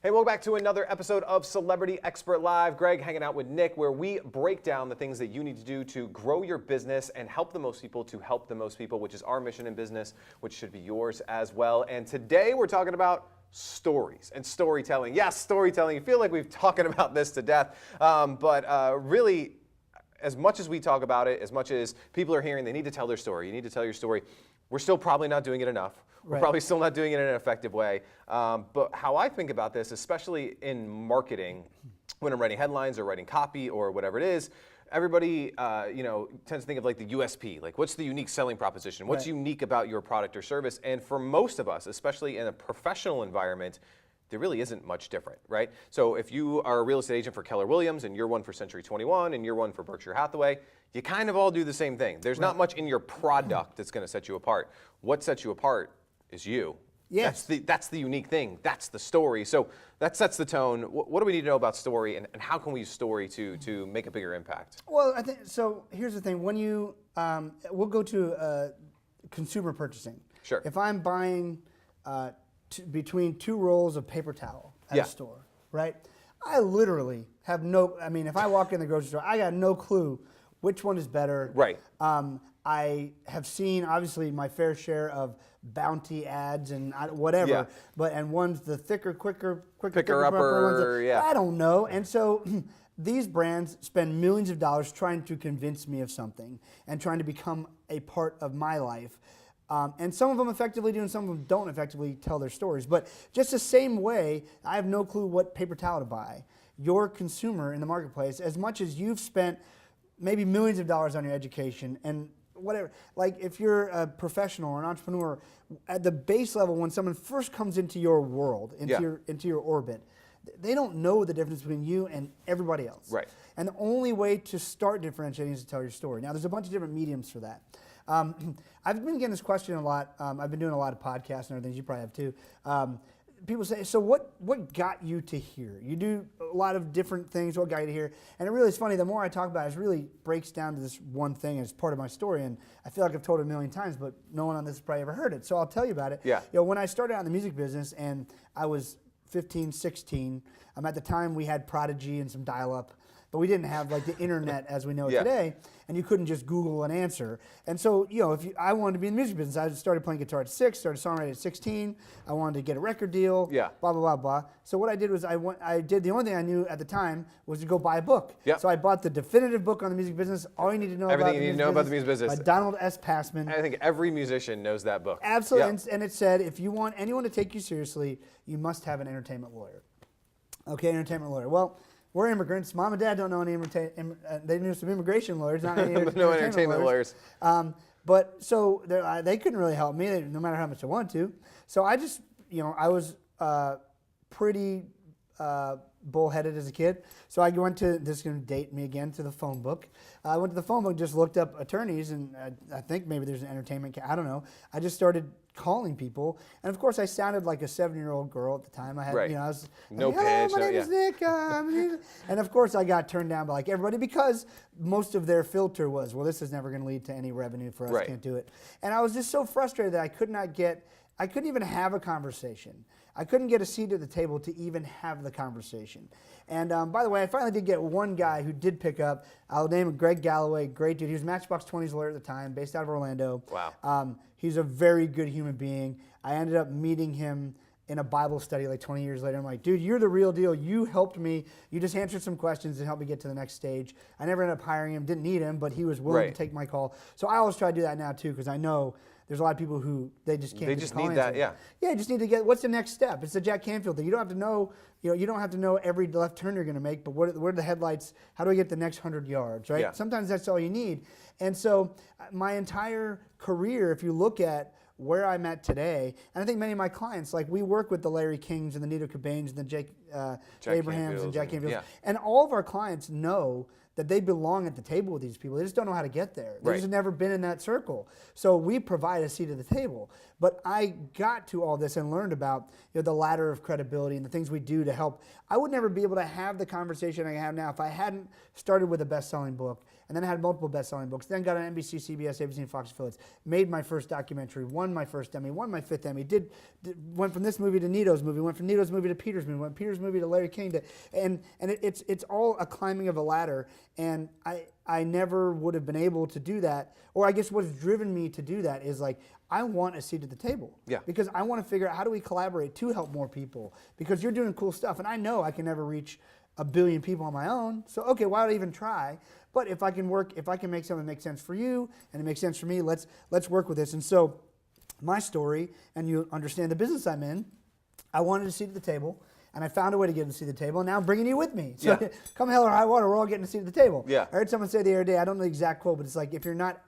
Hey, welcome back to another episode of Celebrity Expert Live. Greg hanging out with Nick, where we break down the things that you need to do to grow your business and help the most people to help the most people, which is our mission in business, which should be yours as well. And today we're talking about stories and storytelling. Yes, storytelling. You feel like we've talking about this to death, but really, as much as we talk about it, as much as people are hearing they need to tell their story, you need to tell your story, we're still probably not doing it enough. We're probably still not doing it in an effective way. But how I think about this, especially in marketing, when I'm writing headlines or writing copy or whatever it is, everybody tends to think of like the USP, like what's the unique selling proposition? What's unique about your product or service? And for most of us, especially in a professional environment, there really isn't much different, right? So if you are a real estate agent for Keller Williams and you're one for Century 21 and you're one for Berkshire Hathaway, you kind of all do the same thing. There's not much in your product that's going to set you apart. What sets you apart is you. Yes. That's the unique thing. That's the story. So that sets the tone. What do we need to know about story, and how can we use story to make a bigger impact? Well, I think so. Here's the thing: when you, we'll go to consumer purchasing. Sure. If I'm buying between 2 rolls of paper towel at a store, right? I literally have no. I mean, if I walk in the grocery store, I got no clue which one is better. Right. I have seen obviously my fair share of Bounty ads and whatever, and one's the thicker, quicker, upper, I don't know. And so these brands spend millions of dollars trying to convince me of something and trying to become a part of my life. And some of them effectively do and some of them don't effectively tell their stories. But just the same way, I have no clue what paper towel to buy. Your consumer in the marketplace, as much as you've spent maybe millions of dollars on your education and whatever, like if you're a professional or an entrepreneur, at the base level, when someone first comes into your world, into your orbit, they don't know the difference between you and everybody else. Right. And the only way to start differentiating is to tell your story. Now, there's a bunch of different mediums for that. I've been getting this question a lot. I've been doing a lot of podcasts and other things. You probably have too. People say, so what got you to here? You do a lot of different things. What got you to here? And it really is funny. The more I talk about it, it really breaks down to this one thing as part of my story. And I feel like I've told it a million times, but no one on this has probably ever heard it. So I'll tell you about it. Yeah. You know, when I started out in the music business and I was 15, 16, at the time we had Prodigy and some dial-up, but we didn't have like the internet as we know it today, and you couldn't just Google an answer. And so, I wanted to be in the music business. I started playing guitar at 6, started songwriting at 16. I wanted to get a record deal, blah, blah, blah, blah. So what I did was I did the only thing I knew at the time was to go buy a book. Yep. So I bought the definitive book on the music business, all you need to know about the music business. By Donald S. Passman. I think every musician knows that book. Absolutely, and it said, if you want anyone to take you seriously, you must have an entertainment lawyer. Okay, entertainment lawyer. Well, we're immigrants. Mom and Dad don't know any they knew some immigration lawyers, not any no entertainment lawyers. But so they couldn't really help me, no matter how much I wanted to. So I just, I was pretty bullheaded as a kid. So I went to, this is going to date me again, to the phone book. I went to the phone book, just looked up attorneys, and I think maybe there's an entertainment, I don't know. I just started calling people, and of course I sounded like a 7-year-old girl at the time. I had, I was no like, pitch. My name is Nick. And of course I got turned down by like everybody because most of their filter was, well, this is never going to lead to any revenue for us. Can't do it. And I was just so frustrated that I couldn't even have a conversation. I couldn't get a seat at the table to even have the conversation. And by the way, I finally did get one guy who did pick up. I'll name him Greg Galloway, great dude. He was Matchbox 20's lawyer at the time, based out of Orlando. Wow. He's a very good human being. I ended up meeting him in a Bible study like 20 years later. I'm like, dude, you're the real deal. You helped me. You just answered some questions and helped me get to the next stage. I never ended up hiring him, didn't need him, but he was willing to take my call. So I always try to do that now too, because I know there's a lot of people who they just can't. They just need that, Yeah, you just need to get. What's the next step? It's the Jack Canfield thing. You don't have to know. You don't have to know every left turn you're going to make. But what are the headlights? How do I get the next 100 yards? Right. Yeah. Sometimes that's all you need. And so my entire career, if you look at where I'm at today, and I think many of my clients, like we work with the Larry Kings and the Nito Cobains and the Jake Abrahams and Jack Canfields, and all of our clients know that they belong at the table with these people. They just don't know how to get there. They've just never been in that circle. So we provide a seat at the table. But I got to all this and learned about the ladder of credibility and the things we do to help. I would never be able to have the conversation I have now if I hadn't started with a best-selling book and then had multiple best-selling books, then got on NBC, CBS, ABC, and Fox Affiliates, made my first documentary, won my first Emmy, won my 5th Emmy, went from this movie to Nito's movie, went from Nito's movie to Peter's movie, went from Spears movie to Larry King it's all a climbing of a ladder, and I never would have been able to do that, or I guess what's driven me to do that is like I want a seat at the table. Yeah. Because I want to figure out how do we collaborate to help more people, because you're doing cool stuff, and I know I can never reach 1 billion people on my own. So okay, why would I even try? But if I can make something make sense for you and it makes sense for me, let's work with this. And so my story, and you understand the business I'm in, I wanted a seat at the table, and I found a way to get a seat at the table, and now I'm bringing you with me. So come hell or high water, we're all getting a seat at the table. Yeah. I heard someone say the other day, I don't know the exact quote, but it's like, if you're not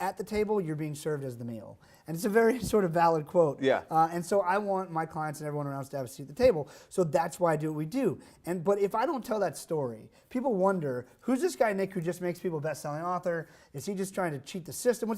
at the table, you're being served as the meal. And it's a very sort of valid quote. Yeah. And so I want my clients and everyone around us to have a seat at the table. So that's why I do what we do. But if I don't tell that story, people wonder, who's this guy Nick who just makes people a best-selling author? Is he just trying to cheat the system?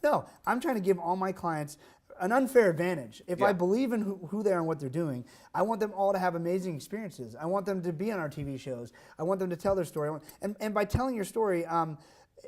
No, I'm trying to give all my clients an unfair advantage. If I believe in who they are and what they're doing, I want them all to have amazing experiences. I want them to be on our TV shows. I want them to tell their story. And by telling your story,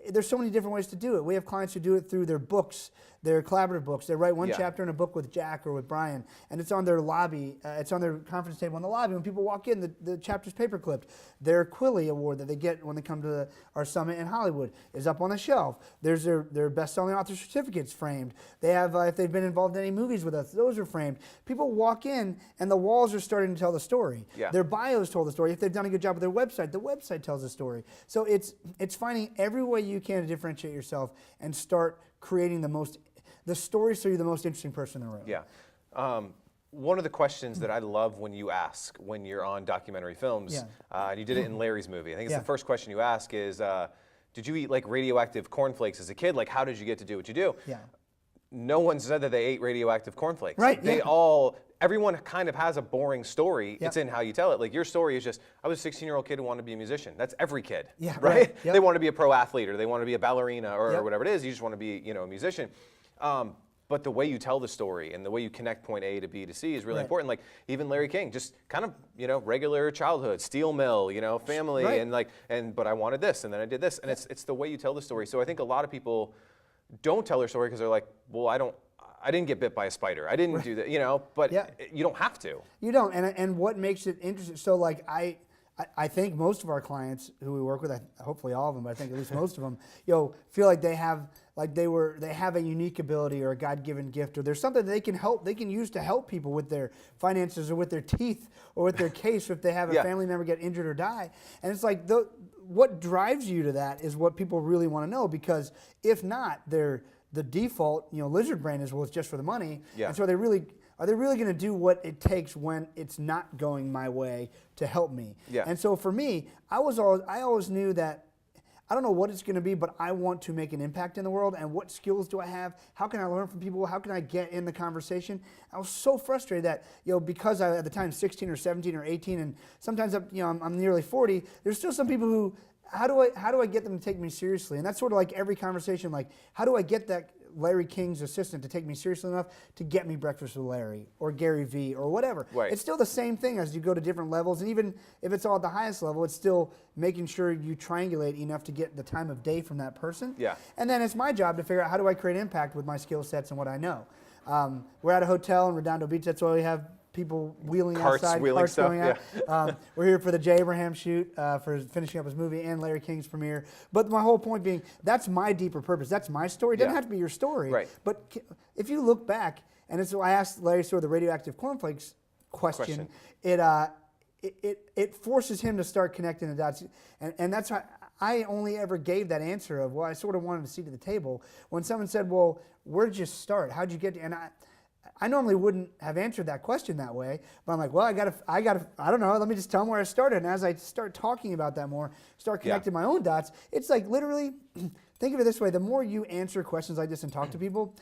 there's so many different ways to do it. We have clients who do it through their books, their collaborative books. They write one chapter in a book with Jack or with Brian, and it's on their lobby. It's on their conference table in the lobby. When people walk in, the chapter's paper clipped. Their Quilly Award that they get when they come to our summit in Hollywood is up on the shelf. There's their best-selling author certificates framed. They have, if they've been involved in any movies with us, those are framed. People walk in, and the walls are starting to tell the story. Yeah. Their bios told the story. If they've done a good job with their website, the website tells the story. So it's finding every way you can to differentiate yourself and start creating the stories so you're the most interesting person in the room. Yeah. One of the questions that I love when you ask when you're on documentary films, and you did it in Larry's movie, I think it's the first question you ask is, did you eat like radioactive cornflakes as a kid? Like, how did you get to do what you do? Yeah. No one said that they ate radioactive cornflakes. Right. Everyone kind of has a boring story. It's in how you tell it. Like your story is just, I was a 16-year-old kid who wanted to be a musician. That's every kid, right? Yep. They want to be a pro athlete, or they want to be a ballerina, or whatever it is. You just want to be, a musician. But the way you tell the story and the way you connect point A to B to C is really important. Like even Larry King, just kind of, regular childhood, steel mill, family, but I wanted this, and then I did this, and it's the way you tell the story. So I think a lot of people don't tell their story because they're like, well, I didn't get bit by a spider. I didn't do that, but you don't have to. You don't, and what makes it interesting, so like I think most of our clients who we work with, hopefully all of them, but I think at least most of them, feel like they have a unique ability or a God-given gift, or there's something they can use to help people with their finances or with their teeth or with their case if they have a family member get injured or die. And it's like what drives you to that is what people really want to know, because if not, the default, lizard brain is, well, it's just for the money. Yeah. And so are they really going to do what it takes when it's not going my way to help me? Yeah. And so for me, I always knew that I don't know what it's going to be, but I want to make an impact in the world. And what skills do I have? How can I learn from people? How can I get in the conversation? I was so frustrated that, because I, at the time, 16 or 17 or 18, and sometimes I'm nearly 40, there's still some people who, how do I get them to take me seriously? And that's sort of like every conversation, like, how do I get that Larry King's assistant to take me seriously enough to get me Breakfast with Larry or Gary Vee or whatever. Right. It's still the same thing as you go to different levels, and even if it's all at the highest level, it's still making sure you triangulate enough to get the time of day from that person. Yeah. And then it's my job to figure out how do I create impact with my skill sets and what I know. We're at a hotel in Redondo Beach. That's why we have people wheeling outside, carts going out. We're here for the Jay Abraham shoot, for finishing up his movie and Larry King's premiere. But my whole point being, that's my deeper purpose. That's my story. It doesn't have to be your story. Right. But if you look back, and it's I asked Larry sort of the radioactive cornflakes question. It forces him to start connecting the dots, and that's why I only ever gave that answer of, well, I sort of wanted a seat at the table. When someone said, well, where'd you start? How'd you get to, and I normally wouldn't have answered that question that way, but I'm like, well, I don't know, let me just tell them where I started. And as I start talking about that more, start connecting my own dots, it's like literally, think of it this way, the more you answer questions like this and talk to people,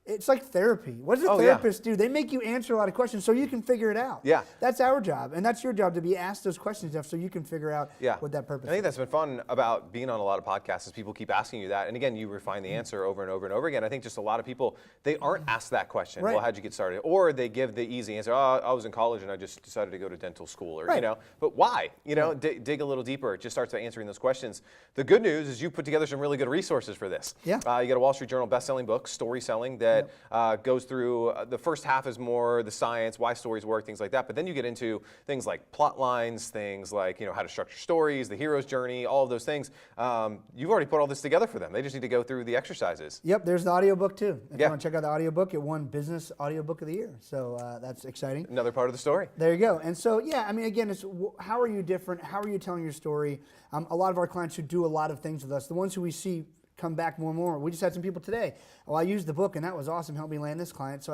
it's like therapy. What does a therapist do? They make you answer a lot of questions so you can figure it out. Yeah. That's our job, and that's your job, to be asked those questions enough so you can figure out what that purpose is. I think that's been fun about being on a lot of podcasts is people keep asking you that, and again, you refine the answer over and over and over again. I think just a lot of people, they aren't asked that question. Right. Well, how'd you get started? Or they give the easy answer, oh, I was in college and I just decided to go to dental school, or but why? Dig a little deeper. It just starts by answering those questions. The good news is you put together some really good resources for this. Yeah. You got a Wall Street Journal best-selling book, Story Selling. storytelling that goes through, the first half is more the science, why stories work, things like that. But then you get into things like plot lines, things like, you know, how to structure stories, the hero's journey, all of those things. You've already put all this together for them. They just need to go through the exercises. Yep, there's the audiobook too. If you want to check out the audiobook, it won Business Audiobook of the Year. So that's exciting. Another part of the story. There you go. And so, yeah, I mean, again, it's how are you different? How are you telling your story? A lot of our clients who do a lot of things with us, the ones who we see come back more and more. We just had some people today. Well, I used the book and that was awesome. Helped me land this client. So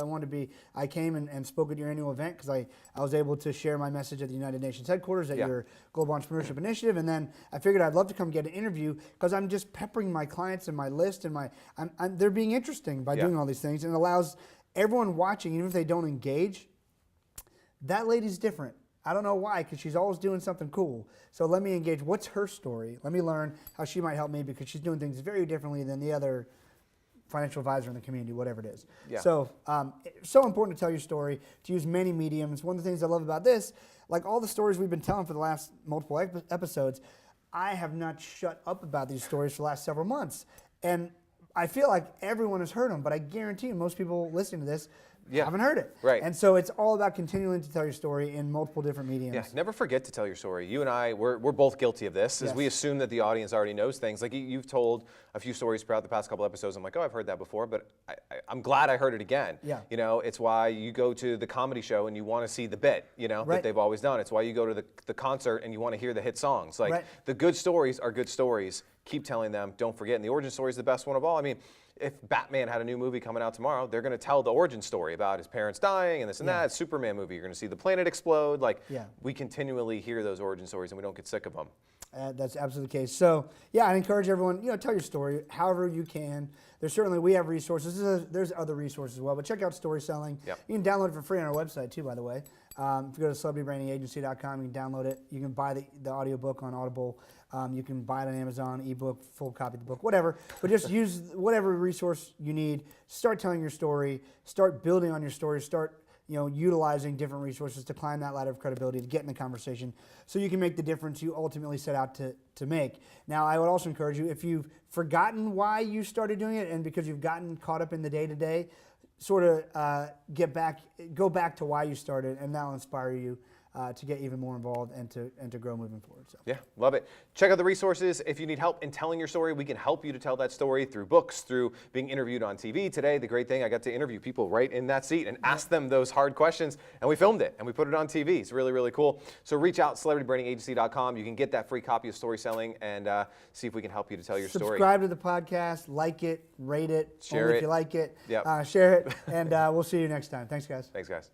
I came and spoke at your annual event because I was able to share my message at the United Nations headquarters at your Global Entrepreneurship Initiative. And then I figured I'd love to come get an interview because I'm just peppering my clients and my list and they're being interesting by doing all these things. And it allows everyone watching, even if they don't engage, that lady's different. I don't know why, because she's always doing something cool. So let me engage. What's her story? Let me learn how she might help me because she's doing things very differently than the other financial advisor in the community, whatever it is. Yeah. So it's so important to tell your story, to use many mediums. One of the things I love about this, like all the stories we've been telling for the last multiple episodes, I have not shut up about these stories for the last several months. And I feel like everyone has heard them, but I guarantee you most people listening to this haven't heard it. Right. And so it's all about continuing to tell your story in multiple different mediums. Yeah, never forget to tell your story. You and I, we're both guilty of this, as we assume that the audience already knows things. Like you've told a few stories throughout the past couple episodes. I'm like, oh, I've heard that before, but I'm glad I heard it again. Yeah. You know, it's why you go to the comedy show and you want to see the bit, you know, that they've always done. It's why you go to the concert and you want to hear the hit songs. Like the good stories are good stories. Keep telling them. Don't forget. And the origin story is the best one of all. I mean, if Batman had a new movie coming out tomorrow, they're going to tell the origin story about his parents dying and this and that. Superman movie, you're going to see the planet explode. Like, we continually hear those origin stories and we don't get sick of them. That's absolutely the case. So, yeah, I encourage everyone, tell your story however you can. We have resources. There's other resources as well, but check out Story Selling. Yep. You can download it for free on our website too, by the way. If you go to celebritybrandingagency.com, you can download it. You can buy the audiobook on Audible. You can buy it on Amazon, ebook, full copy of the book, whatever. But just use whatever resource you need. Start telling your story. Start building on your story. Start utilizing different resources to climb that ladder of credibility, to get in the conversation, so you can make the difference you ultimately set out to make. Now, I would also encourage you, if you've forgotten why you started doing it and because you've gotten caught up in the day-to-day, sort of go back to why you started, and that'll inspire you to get even more involved and to grow moving forward. So. Yeah, love it. Check out the resources. If you need help in telling your story, we can help you to tell that story through books, through being interviewed on TV. Today, the great thing, I got to interview people right in that seat and ask them those hard questions, and we filmed it and we put it on TV. It's really, really cool. So reach out, celebritybrandingagency.com. You can get that free copy of Story Selling and see if we can help you to tell your story. Subscribe to the podcast, like it, rate it, share it if you like it, yep. Share it, and we'll see you next time. Thanks, guys. Thanks, guys.